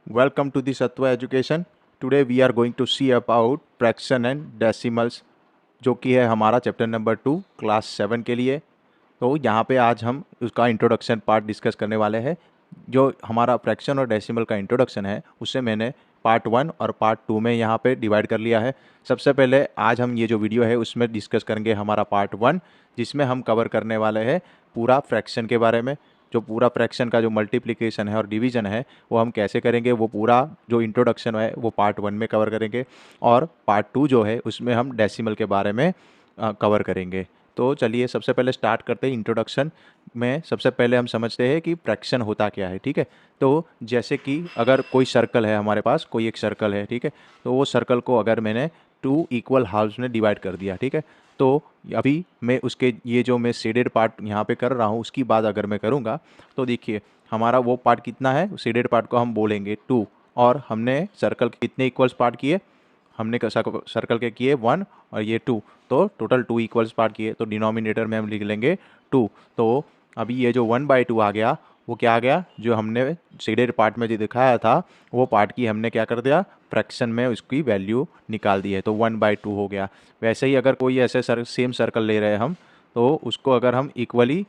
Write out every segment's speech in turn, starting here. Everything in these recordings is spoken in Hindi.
Welcome to the Sattva Education. Today we are going to see about fraction and decimals, जो कि है हमारा चैप्टर नंबर 2 क्लास 7 के लिए। तो यहाँ पे आज हम उसका इंट्रोडक्शन पार्ट डिस्कस करने वाले हैं। जो हमारा फ्रैक्शन और डेसिमल का इंट्रोडक्शन है उससे मैंने पार्ट 1 और पार्ट 2 में यहाँ पे डिवाइड कर लिया है। सबसे पहले आज हम ये जो वीडियो है उसमें डिस्कस करेंगे हमारा पार्ट 1, जिसमें हम कवर करने वाले हैं पूरा फ्रैक्शन के बारे में। जो पूरा फ्रैक्शन का जो मल्टीप्लिकेशन है और डिवीज़न है वो हम कैसे करेंगे, वो पूरा जो इंट्रोडक्शन है वो पार्ट 1 में कवर करेंगे। और पार्ट 2 जो है उसमें हम डेसिमल के बारे में कवर करेंगे। तो चलिए सबसे पहले स्टार्ट करते हैं इंट्रोडक्शन में। सबसे पहले हम समझते हैं कि फ्रैक्शन होता क्या है, ठीक है। तो जैसे कि अगर कोई सर्कल है हमारे पास, कोई एक सर्कल है, ठीक है। तो वो सर्कल को अगर मैंने 2 इक्वल हाफ्स में डिवाइड कर दिया, ठीक है। तो अभी मैं उसके ये जो मैं शेडेड पार्ट यहाँ पे कर रहा हूँ उसकी बात अगर मैं करूँगा तो देखिए हमारा वो पार्ट कितना है, शेडेड पार्ट को हम बोलेंगे 2। और हमने सर्कल के कितने इक्वल्स पार्ट किए, हमने सर्कल के किए 1 और ये 2, तो टोटल 2 इक्वल्स पार्ट किए। तो डिनोमिनेटर में हम लिख लेंगे 2। तो अभी ये जो 1/2 आ गया वो क्या आ गया, जो हमने शेडेड पार्ट में जो दिखाया था वो पार्ट की हमने क्या कर दिया, फ्रैक्शन में उसकी वैल्यू निकाल दी है, तो 1/2 हो गया। वैसे ही अगर कोई ऐसे सेम सर्कल ले रहे हैं हम, तो उसको अगर हम इक्वली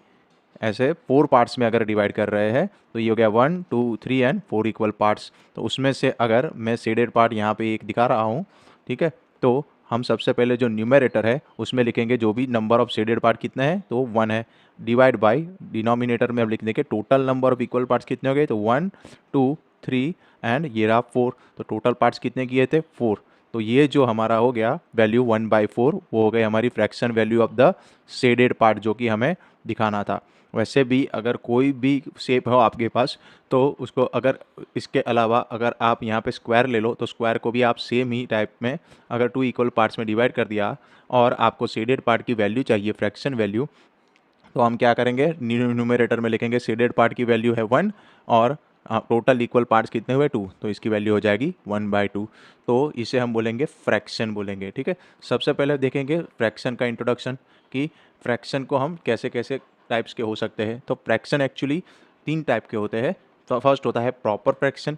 ऐसे 4 पार्ट्स में अगर डिवाइड कर रहे हैं तो ये हो गया 1 2 3 एंड 4 इक्वल पार्ट्स। तो उसमें से अगर मैं शेडेड पार्ट यहाँ पे एक दिखा रहा हूँ, ठीक है। तो हम सबसे पहले जो न्यूमरेटर है उसमें लिखेंगे जो भी नंबर ऑफ शेडेड पार्ट कितने हैं, तो 1 है, डिवाइड बाई डिनोमिनेटर में अब लिख देंगे total number of equal parts कितने हो गए, तो 1 2 3 एंड ये रहा 4। तो टोटल पार्ट्स कितने किए थे, 4। तो ये जो हमारा हो गया वैल्यू 1/4, वो हो गई हमारी fraction value of the shaded part जो कि हमें दिखाना था। वैसे भी अगर कोई भी शेप हो आपके पास तो उसको अगर इसके अलावा अगर आप यहाँ पे स्क्वायर ले लो तो स्क्वायर को भी आप सेम ही टाइप में अगर 2 इक्वल पार्ट्स में डिवाइड कर दिया और आपको शेडेड पार्ट की वैल्यू चाहिए, फ्रैक्शन वैल्यू, तो हम क्या करेंगे, न्यूमरेटर में लिखेंगे शेडेड पार्ट की वैल्यू है 1 और टोटल इक्वल पार्ट्स कितने हुए 2, तो इसकी वैल्यू हो जाएगी 1/2। तो इसे हम बोलेंगे फ्रैक्शन बोलेंगे, ठीक है। सबसे पहले देखेंगे फ्रैक्शन का इंट्रोडक्शन कि फ्रैक्शन को हम कैसे कैसे टाइप्स के हो सकते हैं। तो फ्रैक्शन एक्चुअली 3 टाइप के होते हैं। तो फर्स्ट होता है प्रॉपर फ्रैक्शन,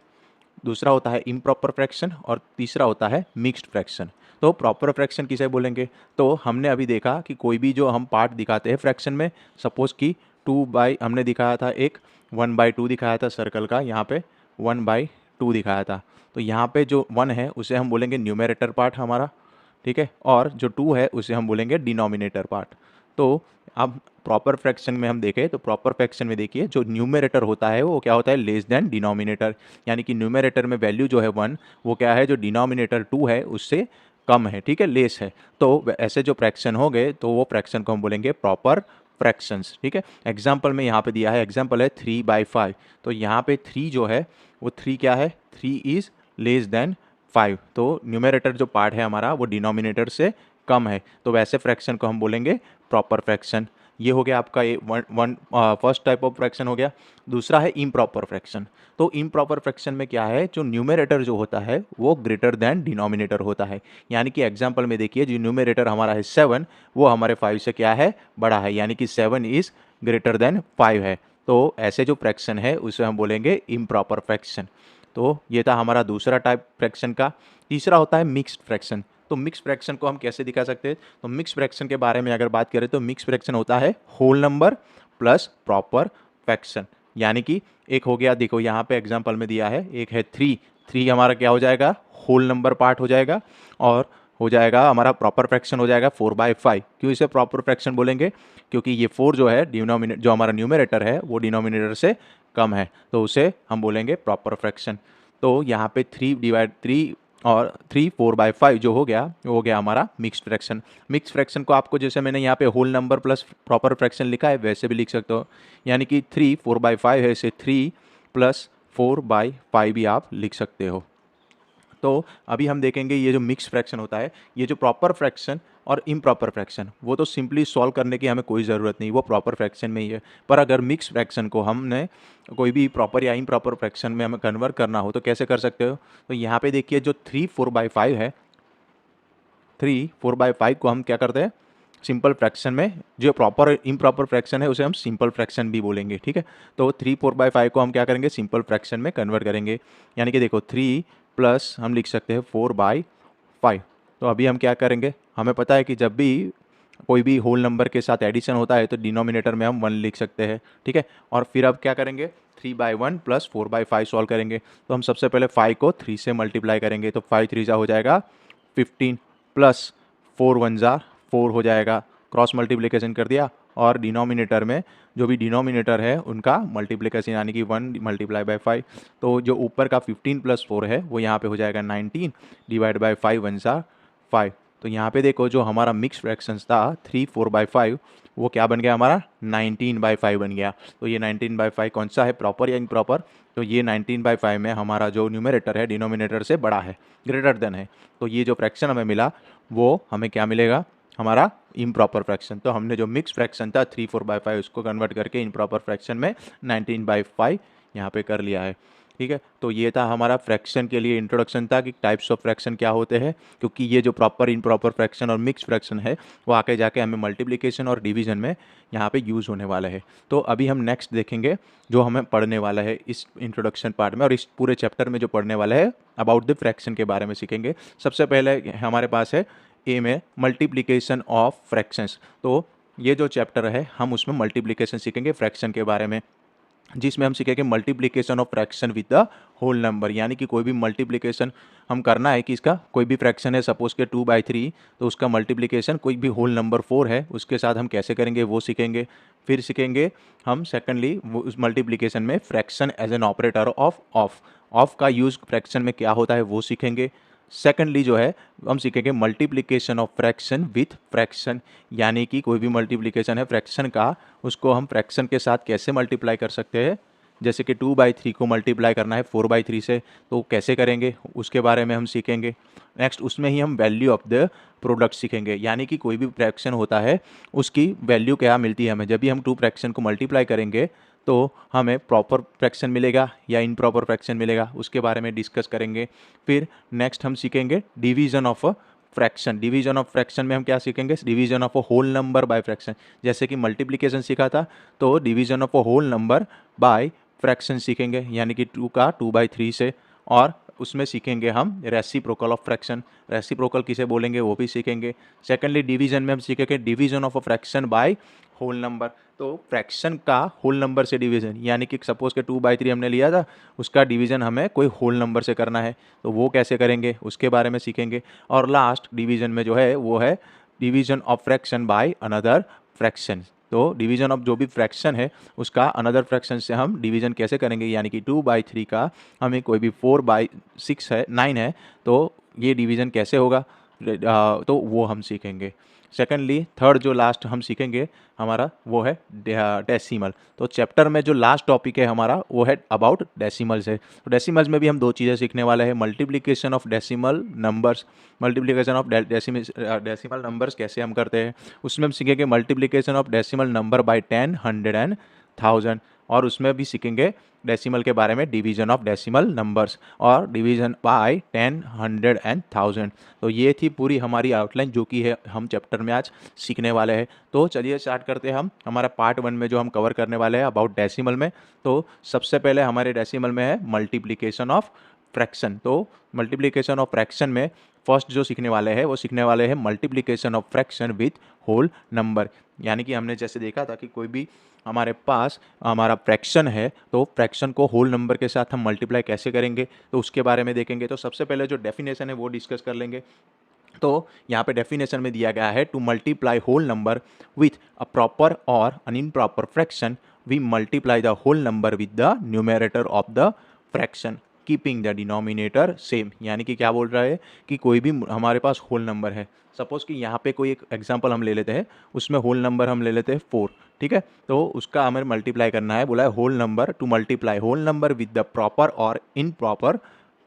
दूसरा होता है इम्प्रॉपर फ्रैक्शन और तीसरा होता है मिक्स्ड फ्रैक्शन। तो प्रॉपर फ्रैक्शन किसे बोलेंगे, तो हमने अभी देखा कि कोई भी जो हम पार्ट दिखाते हैं फ्रैक्शन में, सपोज कि 2 बाई हमने दिखाया था, एक 1/2 दिखाया था सर्कल का, यहाँ पे 1/2 दिखाया था। तो यहाँ पे जो 1 है उसे हम बोलेंगे न्यूमरेटर पार्ट हमारा, ठीक है। और जो 2 है उसे हम बोलेंगे डिनोमिनेटर पार्ट। तो अब प्रॉपर फ्रैक्शन में हम देखें तो प्रॉपर फ्रैक्शन में देखिए जो न्यूमरेटर होता है वो क्या होता है, लेस देन डिनोमिनेटर। यानी कि न्यूमरेटर में वैल्यू जो है 1 वो क्या है, जो डिनोमिनेटर 2 है उससे कम है, ठीक है, लेस है। तो ऐसे जो फ्रैक्शन हो गए तो वो फ्रैक्शन को हम बोलेंगे प्रॉपर फ्रैक्शंस, ठीक है। एग्जाम्पल में यहाँ पे दिया है, एग्जाम्पल है 3/5। तो यहाँ पे 3 जो है वो 3 क्या है, 3 इज लेस देन 5। तो न्यूमरेटर जो पार्ट है हमारा वो डिनोमिनेटर से कम है, तो वैसे फ्रैक्शन को हम बोलेंगे प्रॉपर फ्रैक्शन। ये हो गया आपका ये फर्स्ट टाइप ऑफ फ्रैक्शन हो गया। दूसरा है इम्प्रॉपर फ्रैक्शन। तो इम्प्रॉपर फ्रैक्शन में क्या है, जो न्यूमरेटर जो होता है वो ग्रेटर देन डिनोमिनेटर होता है। यानी कि एग्जांपल में देखिए जो न्यूमरेटर हमारा है 7 वो हमारे 5 से क्या है, बड़ा है, यानी कि 7 इज ग्रेटर देन 5 है। तो ऐसे जो फ्रैक्शन है उसे हम बोलेंगे इम्प्रॉपर फ्रैक्शन। तो ये था हमारा दूसरा टाइप फ्रैक्शन का। तीसरा होता है मिक्स्ड फ्रैक्शन। तो मिक्स फ्रैक्शन को हम कैसे दिखा सकते हैं, तो मिक्स फ्रैक्शन के बारे में अगर बात करें तो मिक्स फ्रैक्शन होता है whole number plus proper fraction. यानी कि एक हो गया, देखो यहाँ पे एग्जांपल में दिया है, एक है 3, 3 हमारा क्या हो जाएगा, होल नंबर पार्ट हो जाएगा और हो जाएगा हमारा प्रॉपर फ्रैक्शन हो जाएगा 4/5। क्यों इसे प्रॉपर फ्रैक्शन बोलेंगे, क्योंकि ये 4 जो है डिनोमिनेटर जो हमारा न्यूमरेटर है वो डिनोमिनेटर से कम है, तो उसे हम बोलेंगे प्रॉपर फ्रैक्शन। तो यहाँ पे 3 और 3 4/5 जो हो गया वो हो गया हमारा मिक्स्ड फ्रैक्शन। मिक्स्ड फ्रैक्शन को आपको जैसे मैंने यहाँ पे whole number plus proper fraction लिखा है वैसे भी लिख सकते हो, यानी कि 3 4/5 है, इसे 3 + 4/5 भी आप लिख सकते हो। तो अभी हम देखेंगे ये जो मिक्स फ्रैक्शन होता है, ये जो प्रॉपर फ्रैक्शन और इम्प्रॉपर फ्रैक्शन, वो तो सिंपली सॉल्व करने की हमें कोई ज़रूरत नहीं, वो प्रॉपर फ्रैक्शन में ही है। पर अगर मिक्स फ्रैक्शन को हमने कोई भी प्रॉपर या इम्प्रॉपर फ्रैक्शन में हमें कन्वर्ट करना हो तो कैसे कर सकते हो, तो यहाँ पे देखिए जो 3 4/5 है, 3 4/5 को हम क्या करते हैं, सिंपल फ्रैक्शन में जो प्रॉपर इम्प्रॉपर फ्रैक्शन है उसे हम सिंपल फ्रैक्शन भी बोलेंगे, ठीक है। तो 3/4/5 को हम क्या करेंगे, सिंपल फ्रैक्शन में कन्वर्ट करेंगे, यानी कि देखो 3 प्लस हम लिख सकते हैं 4/5। तो अभी हम क्या करेंगे, हमें पता है कि जब भी कोई भी होल नंबर के साथ एडिशन होता है तो डिनोमिनेटर में हम 1 लिख सकते हैं, ठीक है। और फिर अब क्या करेंगे, 3/1 प्लस 4/5 सॉल्व करेंगे। तो हम सबसे पहले 5 को 3 से मल्टीप्लाई करेंगे, तो 5 3 हो जाएगा 15 प्लस 4 1 4 हो जाएगा, क्रॉस मल्टीप्लिकेशन कर दिया, और डिनोमिनेटर में जो भी डिनोमिनेटर है उनका मल्टीप्लिकेशन यानी कि 1 मल्टीप्लाई बाय 5। तो जो ऊपर का 15 प्लस 4 है वो यहाँ पे हो जाएगा 19 डिवाइड बाय 5 1 5। तो यहाँ पे देखो जो हमारा मिक्स फ्रैक्शंस था 3/4/5 वो क्या बन गया हमारा 19/5 बन गया। तो ये 19/5 कौन सा है, प्रॉपर या इम्प्रॉपर, तो ये 19/5 में हमारा जो न्यूमरेटर है डिनोमिनेटर से बड़ा है, ग्रेटर देन है। तो ये जो फ्रैक्शन हमें मिला वो हमें क्या मिलेगा, हमारा इम्प्रॉपर फ्रैक्शन। तो हमने जो मिक्स फ्रैक्शन था 3/4/5 उसको कन्वर्ट करके इम्प्रॉपर फ्रैक्शन में 19/5 यहाँ पे कर लिया है, ठीक है। तो ये था हमारा फ्रैक्शन के लिए इंट्रोडक्शन था कि टाइप्स ऑफ फ्रैक्शन क्या होते हैं, क्योंकि ये जो प्रॉपर इम्प्रॉपर फ्रैक्शन और मिक्स फ्रैक्शन है वो आके जाके हमें मल्टीप्लिकेशन और डिवीजन में यहाँ पे यूज़ होने वाला है। तो अभी हम नेक्स्ट देखेंगे जो हमें पढ़ने वाला है इस इंट्रोडक्शन पार्ट में, और इस पूरे चैप्टर में जो पढ़ने वाला है अबाउट द फ्रैक्शन के बारे में सीखेंगे। सबसे पहले हमारे पास है ए में मल्टीप्लिकेशन ऑफ फ्रैक्शंस। तो ये जो चैप्टर है हम उसमें मल्टीप्लिकेशन सीखेंगे फ्रैक्शन के बारे में, जिसमें हम सीखेंगे multiplication of fraction with the whole number, यानी कि कोई भी मल्टीप्लिकेशन हम करना है कि इसका कोई भी फ्रैक्शन है सपोज के 2/3, तो उसका मल्टीप्लिकेशन कोई भी होल नंबर 4 है उसके साथ हम कैसे करेंगे वो सीखेंगे। फिर सीखेंगे हम सेकेंडली उस मल्टीप्लिकेशन में fraction as an operator of का यूज़ फ्रैक्शन में क्या होता है वो सीखेंगे। सेकेंडली जो है हम सीखेंगे multiplication of fraction with fraction, यानी कि कोई भी मल्टीप्लिकेशन है फ्रैक्शन का उसको हम फ्रैक्शन के साथ कैसे मल्टीप्लाई कर सकते हैं। जैसे कि 2/3 को मल्टीप्लाई करना है 4/3 से, तो कैसे करेंगे उसके बारे में हम सीखेंगे। नेक्स्ट उसमें ही हम वैल्यू ऑफ द प्रोडक्ट सीखेंगे, यानी कि कोई भी फ्रैक्शन होता है उसकी वैल्यू क्या मिलती है हमें, जब भी हम 2 फ्रैक्शन को मल्टीप्लाई करेंगे तो हमें प्रॉपर फ्रैक्शन मिलेगा या इनप्रॉपर फ्रैक्शन मिलेगा, उसके बारे में डिस्कस करेंगे। फिर नेक्स्ट हम सीखेंगे division of a fraction. Division of fraction में हम क्या सीखेंगे, division of a whole number by fraction. जैसे कि मल्टीप्लिकेशन सीखा था तो division of a whole number by fraction सीखेंगे, यानी कि 2 का 2/3 से। और उसमें सीखेंगे हम रेसिप्रोकल ऑफ फ्रैक्शन, रेसिप्रोकल किसे बोलेंगे वो भी सीखेंगे। सेकेंडली डिवीजन में हम सीखेंगे division of a fraction by whole number. तो फ्रैक्शन का होल नंबर से डिवीजन, यानी कि सपोज के 2/3 हमने लिया था उसका डिवीजन हमें कोई होल नंबर से करना है तो वो कैसे करेंगे उसके बारे में सीखेंगे। और लास्ट डिवीजन में जो है वो है division of fraction by another fraction. तो डिवीजन ऑफ जो भी फ्रैक्शन है उसका अनदर फ्रैक्शन से हम डिवीजन कैसे करेंगे, यानी कि 2/3 का हमें कोई भी 4/6 है 9 है तो ये डिवीजन कैसे होगा, तो वो हम सीखेंगे। सेकेंडली थर्ड जो लास्ट हम सीखेंगे हमारा वो है डेसिमल। तो चैप्टर में जो लास्ट टॉपिक है हमारा वो है अबाउट डेसिमल्स है। तो डेसिमल्स में भी हम 2 चीज़ें सीखने वाले हैं, multiplication of decimal numbers, multiplication of decimal numbers कैसे हम करते हैं। उसमें हम सीखेंगे multiplication of decimal number by 10 100 and 1000, और उसमें भी सीखेंगे डेसिमल के बारे में डिवीजन ऑफ डेसिमल नंबर्स और डिवीजन बाय 10 100 एंड 1000। तो ये थी पूरी हमारी आउटलाइन जो कि है हम चैप्टर में आज सीखने वाले हैं। तो चलिए स्टार्ट करते हैं हम हमारा पार्ट 1 में जो हम कवर करने वाले हैं अबाउट डेसिमल में। तो सबसे पहले हमारे डेसिमल में है मल्टीप्लिकेशन ऑफ फ्रैक्शन। तो मल्टीप्लिकेशन ऑफ फ्रैक्शन में फर्स्ट जो सीखने वाले हैं वो सीखने वाले हैं multiplication of fraction with whole number, यानी कि हमने जैसे देखा था कि कोई भी हमारे पास हमारा फ्रैक्शन है तो फ्रैक्शन को होल नंबर के साथ हम मल्टीप्लाई कैसे करेंगे तो उसके बारे में देखेंगे। तो सबसे पहले जो डेफिनेशन है वो डिस्कस कर लेंगे। तो यहाँ पे डेफिनेशन में दिया गया है to multiply whole number with a proper और an improper fraction we multiply the whole number with the numerator of the fraction keeping the denominator same. यानी कि क्या बोल रहा है कि कोई भी हमारे पास होल नंबर है, सपोज कि यहाँ पे कोई एक एग्जांपल हम ले लेते हैं, उसमें होल नंबर हम ले लेते हैं 4, ठीक है। तो उसका हमें मल्टीप्लाई करना है, बोला है whole number to multiply whole number with the proper और इनप्रॉपर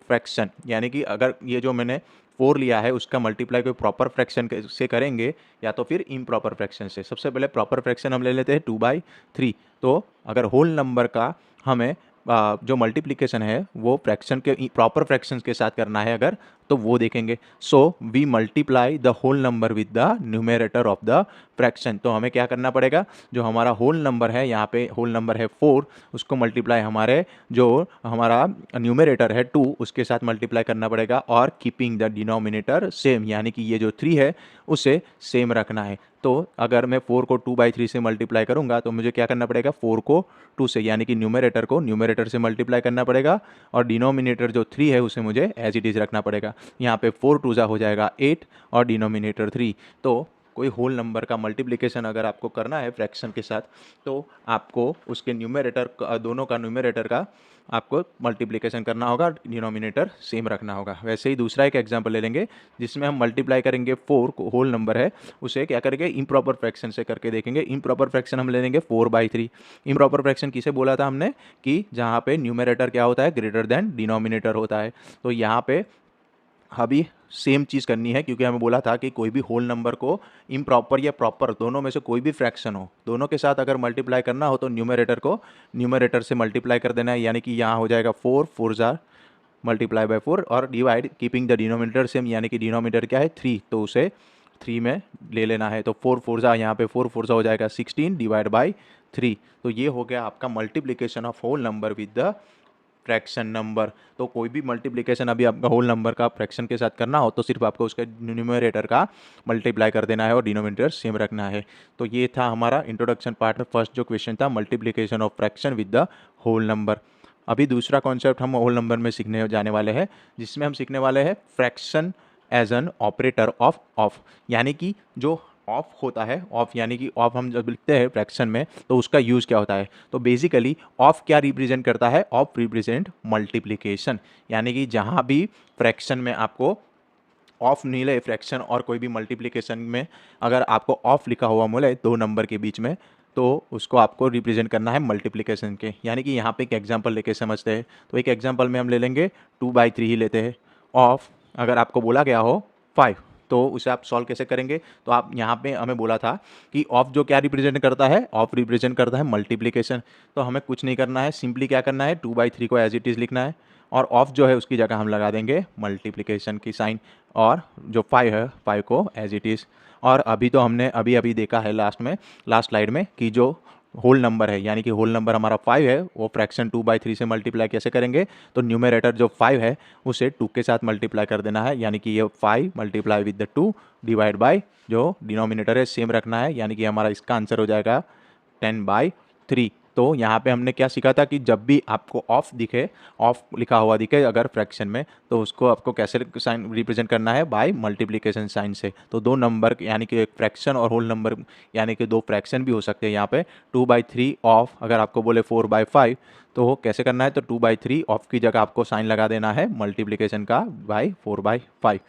फ्रैक्शन, यानी कि अगर ये जो मैंने 4 लिया है उसका मल्टीप्लाई कोई प्रॉपर फ्रैक्शन से करेंगे या तो फिर इम्प्रॉपर फ्रैक्शन से। सबसे पहले प्रॉपर फ्रैक्शन हम ले लेते हैं 2/3। तो अगर होल नंबर का हमें जो मल्टीप्लिकेशन है वो फ्रैक्शन के प्रॉपर फ्रैक्शंस के साथ करना है अगर तो वो देखेंगे। So we multiply the whole number with the numerator of the fraction. तो हमें क्या करना पड़ेगा, जो हमारा होल नंबर है, यहाँ पे होल नंबर है 4, उसको मल्टीप्लाई हमारे जो हमारा न्यूमरेटर है 2 उसके साथ मल्टीप्लाई करना पड़ेगा, और कीपिंग द डिनोमिनेटर सेम, यानी कि ये जो 3 है उसे सेम रखना है। तो अगर मैं 4 को 2/3 से मल्टीप्लाई करूंगा तो मुझे क्या करना पड़ेगा, 4 को 2 से यानी कि न्यूमरेटर को न्यूमरेटर से मल्टीप्लाई करना पड़ेगा, और डिनोमिनेटर जो 3 है उसे मुझे एज इट इज़ रखना पड़ेगा। यहाँ पे 4 2 हो जाएगा 8 और डिनोमिनेटर 3। तो कोई होल नंबर का मल्टीप्लिकेशन अगर आपको करना है फ्रैक्शन के साथ, तो आपको उसके न्यूमरेटर दोनों का न्यूमरेटर का आपको मल्टीप्लिकेशन करना होगा, डिनोमिनेटर सेम रखना होगा। वैसे ही दूसरा एक एग्जांपल ले लेंगे जिसमें हम मल्टीप्लाई करेंगे 4 को, होल नंबर है, उसे क्या करेंगे, इम्प्रॉपर फ्रैक्शन से करके देखेंगे। इम्प्रॉपर फ्रैक्शन हम ले लेंगे 4/3। इम्प्रॉपर फ्रैक्शन किसे बोला था हमने, कि जहाँ पे न्यूमरेटर क्या होता है, ग्रेटर देन डिनोमिनेटर होता है। तो यहाँ पे अभी सेम चीज़ करनी है, क्योंकि हमें बोला था कि कोई भी होल नंबर को इम्प्रॉपर या प्रॉपर दोनों में से कोई भी फ्रैक्शन हो, दोनों के साथ अगर मल्टीप्लाई करना हो तो न्यूमरेटर को न्यूमरेटर से मल्टीप्लाई कर देना है, यानी कि यहाँ हो जाएगा 4 4 जार मल्टीप्लाई बाय 4 और divide keeping the denominator same, यानी कि डिनोमिनेटर क्या है 3, तो उसे 3 में ले लेना है। तो 4 4 जार, यहाँ पे 4 4 जार हो जाएगा 16 डिवाइड बाई 3। तो ये हो गया आपका multiplication of whole number with the fraction number. तो कोई भी मल्टीप्लिकेशन अभी आपका होल नंबर का फ्रैक्शन के साथ करना हो तो सिर्फ आपको उसके न्यूमरेटर का मल्टीप्लाई कर देना है और डिनोमिनेटर सेम रखना है। तो ये था हमारा इंट्रोडक्शन पार्ट में फर्स्ट जो क्वेश्चन था, multiplication of fraction with the whole number. अभी दूसरा कॉन्सेप्ट हम होल नंबर में सीखने जाने वाले हैं, जिसमें हम सीखने वाले हैं fraction as an operator of of, यानी कि जो ऑफ होता है, ऑफ यानी कि ऑफ हम जब लिखते हैं फ्रैक्शन में तो उसका यूज़ क्या होता है। तो बेसिकली ऑफ क्या रिप्रेजेंट करता है, ऑफ रिप्रेजेंट मल्टीप्लिकेशन, यानी कि जहाँ भी फ्रैक्शन में आपको ऑफ मिले, फ्रैक्शन और कोई भी मल्टीप्लिकेशन में अगर आपको ऑफ लिखा हुआ मिले दो नंबर के बीच में, तो उसको आपको रिप्रेजेंट करना है मल्टीप्लिकेशन के। यानी कि यहाँ पे एक एग्जांपल लेके समझते हैं। तो एक एग्जांपल में हम ले लेंगे 2/3 ही लेते हैं। ऑफ अगर आपको बोला गया हो 5, तो उसे आप सॉल्व कैसे करेंगे। तो आप यहाँ पे हमें बोला था कि ऑफ जो क्या रिप्रेजेंट करता है, ऑफ रिप्रेजेंट करता है मल्टीप्लिकेशन। तो हमें कुछ नहीं करना है, सिंपली क्या करना है, 2/3 को एज इट इज़ लिखना है, और ऑफ जो है उसकी जगह हम लगा देंगे मल्टीप्लिकेशन की साइन, और जो 5 है 5 को एज इट इज़। और अभी तो हमने अभी अभी देखा है लास्ट स्लाइड में कि जो होल नंबर है, यानी कि होल नंबर हमारा 5 है, वो फ्रैक्शन 2/3 से मल्टीप्लाई कैसे करेंगे। तो न्यूमरेटर जो 5 है उसे 2 के साथ मल्टीप्लाई कर देना है, यानी कि ये 5 multiply with the 2 divide by जो डिनोमिनेटर है सेम रखना है, यानी कि हमारा इसका आंसर हो जाएगा 10/3। तो यहाँ पे हमने क्या सीखा था कि जब भी आपको ऑफ दिखे, ऑफ लिखा हुआ दिखे अगर फ्रैक्शन में, तो उसको आपको कैसे साइन रिप्रेजेंट करना है, बाय मल्टीप्लिकेशन साइन से। तो दो नंबर यानी कि एक फ्रैक्शन और होल नंबर यानी कि दो फ्रैक्शन भी हो सकते हैं यहाँ पे। 2/3 ऑफ अगर आपको बोले 4/5 तो कैसे करना है, तो 2/3 ऑफ की जगह आपको साइन लगा देना है मल्टीप्लिकेशन का बाय 4/5।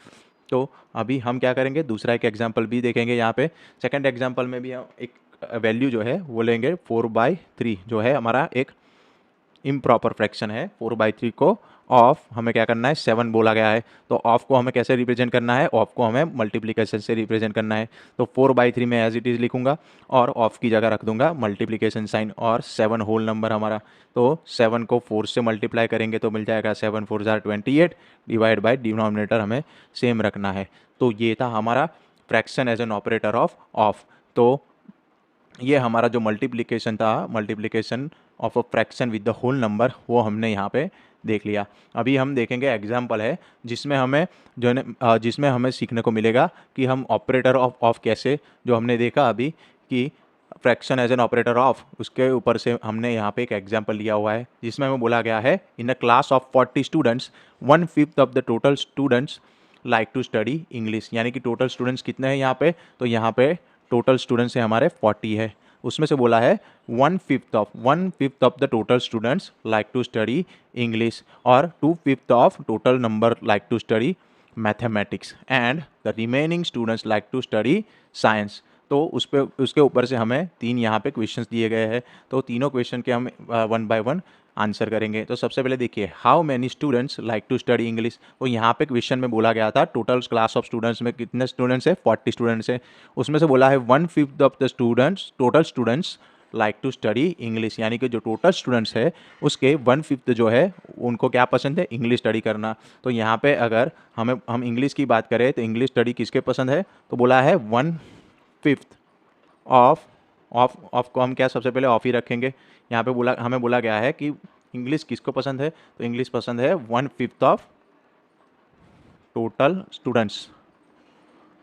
तो अभी हम क्या करेंगे, दूसरा एक एग्जाम्पल भी देखेंगे। यहाँ पे सेकेंड एग्जाम्पल में भी हम एक वैल्यू जो है वो लेंगे 4/3, जो है हमारा एक इम्प्रॉपर फ्रैक्शन है। 4/3 को ऑफ हमें क्या करना है, 7 बोला गया है। तो ऑफ को हमें कैसे रिप्रेजेंट करना है, ऑफ को हमें मल्टीप्लिकेशन से रिप्रेजेंट करना है। तो 4/3 में एज इट इज़ लिखूंगा और ऑफ की जगह रख दूंगा मल्टीप्लिकेशन साइन, और 7 होल नंबर हमारा। तो 7 को 4 से मल्टीप्लाई करेंगे तो मिल जाएगा 7 4 जार 28 डिवाइड बाई डिनोमिनेटर हमें सेम रखना है। तो ये था हमारा fraction as an operator of of. तो ये हमारा जो मल्टीप्लिकेशन था, multiplication of a fraction with the whole number, वो हमने यहाँ पे देख लिया। अभी हम देखेंगे एग्जाम्पल है जिसमें हमें जिसमें हमें सीखने को मिलेगा कि हम ऑपरेटर ऑफ ऑफ कैसे, जो हमने देखा अभी कि fraction as an operator of, उसके ऊपर से हमने यहाँ पे एक एग्जाम्पल लिया हुआ है जिसमें हमें बोला गया है in a class of 40 students 1/5 of the total students like to study English. यानी कि टोटल स्टूडेंट्स कितने हैं यहाँ पे, तो यहाँ पे टोटल स्टूडेंट्स है हमारे 40 है। उसमें से बोला है 1/5 of the total students like to study English, और 2/5 of total number like to study mathematics, and the remaining students like to study science. तो उसके ऊपर से हमें 3 यहाँ पे क्वेश्चंस दिए गए हैं। तो तीनों क्वेश्चन के हम 1 बाय 1 आंसर करेंगे। तो सबसे पहले देखिए, how many students like to study English. तो यहाँ पे क्वेश्चन में बोला गया था टोटल क्लास ऑफ स्टूडेंट्स में कितने स्टूडेंट्स है, 40 स्टूडेंट्स है। उसमें से बोला है 1/5 of the students, total students like to study English, यानी कि जो टोटल स्टूडेंट्स है उसके 1/5 जो है उनको क्या पसंद है, इंग्लिश स्टडी करना। तो यहाँ पे अगर हम इंग्लिश की बात करें तो इंग्लिश स्टडी किसके पसंद है, तो बोला है 1/5 ऑफ ऑफ को हम क्या सबसे पहले ऑफ ही रखेंगे। यहाँ पे हमें बोला गया है कि इंग्लिश किसको पसंद है, तो इंग्लिश पसंद है 1/5 ऑफ टोटल स्टूडेंट्स।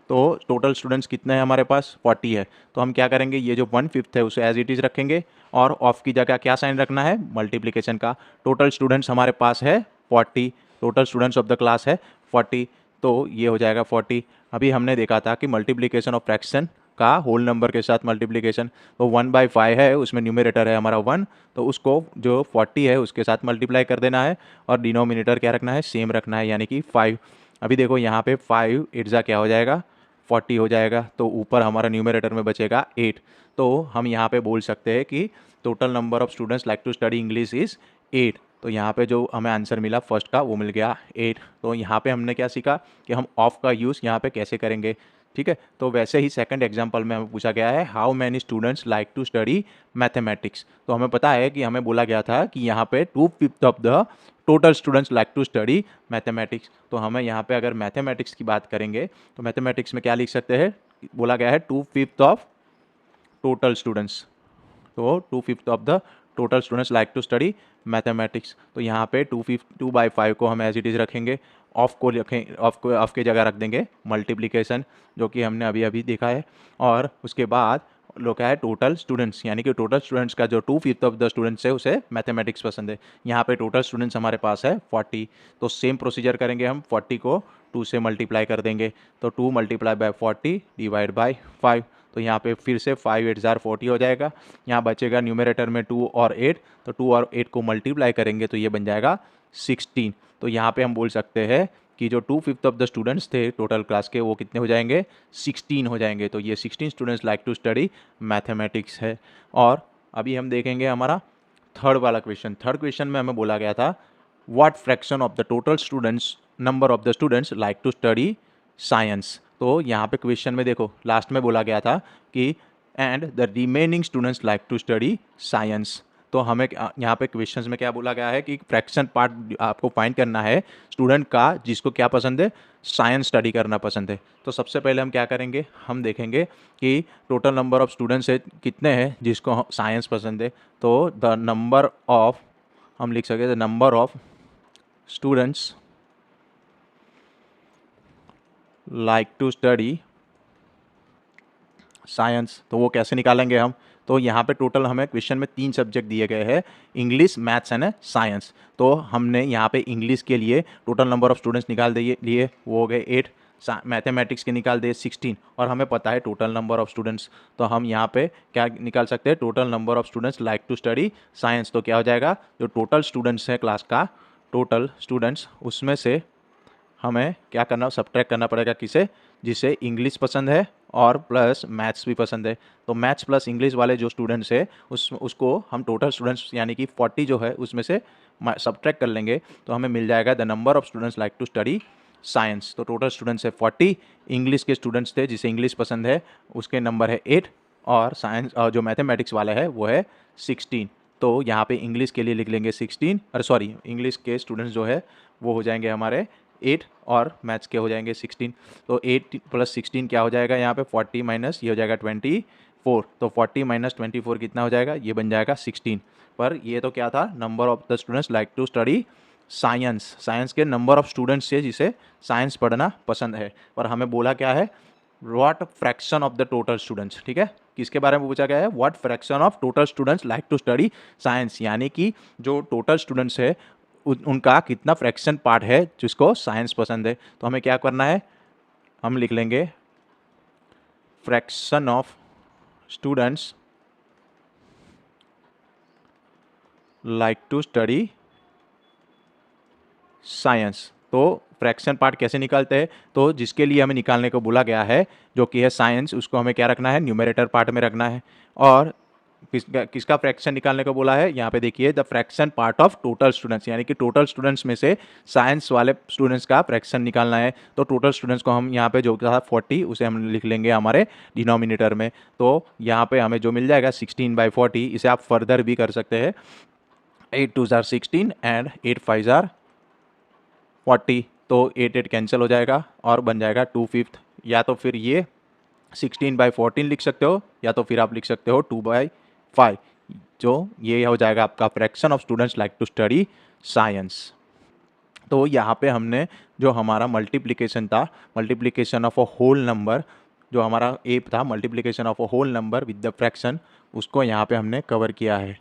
तो टोटल स्टूडेंट्स कितने हैं हमारे पास, 40 है। तो हम क्या करेंगे, ये जो 1/5 है उसे एज इट इज़ रखेंगे और ऑफ की जगह क्या साइन रखना है, मल्टीप्लिकेशन का। टोटल स्टूडेंट्स हमारे पास है 40, total students of the class है 40, तो ये हो जाएगा 40। अभी हमने देखा था कि मल्टीप्लिकेशन ऑफ फ्रैक्शन का होल नंबर के साथ मल्टीप्लिकेशन, तो 1/5 है, उसमें न्यूमरेटर है हमारा 1, तो उसको जो 40 है उसके साथ मल्टीप्लाई कर देना है और डिनोमिनेटर क्या रखना है, सेम रखना है, यानी कि 5। अभी देखो यहाँ पे 5 8 क्या हो जाएगा, 40 हो जाएगा, तो ऊपर हमारा न्यूमरेटर में बचेगा 8। तो हम यहाँ पे बोल सकते हैं कि total number of students like to study English is 8। तो यहाँ पे जो हमें आंसर मिला फर्स्ट का वो मिल गया 8। तो यहाँ पे हमने क्या सीखा कि हम ऑफ का यूज़ यहाँ पे कैसे करेंगे, ठीक है। तो वैसे ही सेकंड एग्जांपल में हमें पूछा गया है how many students like to study mathematics. तो हमें पता है कि हमें बोला गया था कि यहाँ पे 2/5 of the total students like to study mathematics. तो हमें यहाँ पे अगर मैथमेटिक्स की बात करेंगे तो मैथमेटिक्स में क्या लिख सकते हैं, बोला गया है 2/5 ऑफ टोटल स्टूडेंट्स। तो 2/5 of the total students like to study mathematics. तो यहाँ पे 2/5 को हम एज इट इज़ रखेंगे, ऑफ की जगह रख देंगे मल्टीप्लिकेशन, जो कि हमने अभी अभी देखा है। और उसके बाद लोग क्या है, टोटल स्टूडेंट्स, यानी कि टोटल स्टूडेंट्स का जो 2/5 ऑफ द स्टूडेंट्स है उसे मैथमेटिक्स पसंद है। यहाँ पे टोटल स्टूडेंट्स हमारे पास है 40, तो सेम प्रोसीजर करेंगे हम, 40 को 2 से मल्टीप्लाई कर देंगे, तो 2 × 40 डिवाइड बाई 5। तो यहाँ पे फिर से 5 8 40 हो जाएगा। यहाँ बचेगा न्यूमरेटर में 2 और 8, तो 2 और 8 को मल्टीप्लाई करेंगे तो ये बन जाएगा 16। तो यहाँ पे हम बोल सकते हैं कि जो 2/5 ऑफ द स्टूडेंट्स थे टोटल क्लास के वो कितने हो जाएंगे, 16 हो जाएंगे। तो ये 16 students like to study mathematics है। और अभी हम देखेंगे हमारा थर्ड वाला क्वेश्चन। थर्ड क्वेश्चन में हमें बोला गया था what fraction of the total students number of the students like to study science. तो यहाँ पे क्वेश्चन में देखो लास्ट में बोला गया था कि and the remaining students like to study science. तो हमें यहाँ पे क्वेश्चंस में क्या बोला गया है कि फ्रैक्शन पार्ट आपको फाइंड करना है स्टूडेंट का जिसको क्या पसंद है, साइंस स्टडी करना पसंद है। तो सबसे पहले हम क्या करेंगे, हम देखेंगे कि टोटल नंबर ऑफ स्टूडेंट्स है कितने हैं जिसको साइंस पसंद है। तो द नंबर ऑफ, हम लिख सके the number of students like to study science. तो वो कैसे निकालेंगे हम, तो यहाँ पे टोटल हमें क्वेश्चन में 3 सब्जेक्ट दिए गए हैं, इंग्लिश, मैथ्स एंड साइंस। तो हमने यहाँ पे इंग्लिश के लिए टोटल नंबर ऑफ स्टूडेंट्स निकाल लिए, वो हो गए 8, मैथमेटिक्स के निकाल दिए 16, और हमें पता है टोटल नंबर ऑफ स्टूडेंट्स। तो हम यहाँ पे क्या निकाल सकते हैं, total number of students like to study science. तो क्या हो जाएगा, जो टोटल स्टूडेंट्स है क्लास का, टोटल स्टूडेंट्स, उसमें से हमें क्या करना, सब्ट्रैक्ट करना पड़ेगा किसे, जिसे इंग्लिश पसंद है और प्लस मैथ्स भी पसंद है। तो मैथ्स प्लस इंग्लिश वाले जो स्टूडेंट्स है उसको हम टोटल स्टूडेंट्स यानी कि 40 जो है उसमें से सब्ट्रैक्ट कर लेंगे, तो हमें मिल जाएगा the number of students like to study science. तो टोटल स्टूडेंट्स है 40, इंग्लिश के स्टूडेंट्स थे जिसे इंग्लिश पसंद है उसके नंबर है 8, और साइंस जो मैथमेटिक्स वाला है वो है 16। तो यहाँ पे इंग्लिश के लिए लिख लेंगे 16, अरे सॉरी, इंग्लिश के स्टूडेंट्स जो है वो हो जाएंगे हमारे 8 और मैथ्स के हो जाएंगे 16। तो 8 + 16 क्या हो जाएगा, यहाँ पे 40 माइनस ये हो जाएगा 24। तो 40 - 24 कितना हो जाएगा, ये बन जाएगा 16। पर ये तो क्या था, number of the students like to study science, science के नंबर ऑफ स्टूडेंट्स से जिसे साइंस पढ़ना पसंद है। पर हमें बोला क्या है, what fraction of the total students, ठीक है, किसके बारे में पूछा गया है, what fraction of total students like to study science, यानी कि जो टोटल स्टूडेंट्स है उनका कितना फ्रैक्शन पार्ट है जिसको साइंस पसंद है। तो हमें क्या करना है, हम लिख लेंगे fraction of students like to study science. तो फ्रैक्शन पार्ट कैसे निकालते हैं, तो जिसके लिए हमें निकालने को बोला गया है जो कि है साइंस, उसको हमें क्या रखना है, न्यूमरेटर पार्ट में रखना है, और किसका फ्रैक्शन निकालने को बोला है? यहाँ पे देखिए the fraction part of total students, यानी कि टोटल स्टूडेंट्स में से साइंस वाले स्टूडेंट्स का फ्रैक्शन निकालना है। तो टोटल स्टूडेंट्स को हम यहाँ पे जो था 40, उसे हम लिख लेंगे हमारे डिनोमिनेटर में। तो यहाँ पे हमें जो मिल जाएगा 16/40, इसे आप फर्दर भी कर सकते हैं, 8 2 जार 16 एंड 8 5 जार 40। तो 8 कैंसिल हो जाएगा और बन जाएगा 2/5। या तो फिर ये 16/14 लिख सकते हो, या तो फिर आप लिख सकते हो 2/5, जो ये हो जाएगा आपका fraction of students like to study science. तो यहाँ पे हमने जो हमारा मल्टीप्लिकेशन था, multiplication of a whole number, जो हमारा एप था multiplication of a whole number with the fraction, उसको यहाँ पे हमने कवर किया है।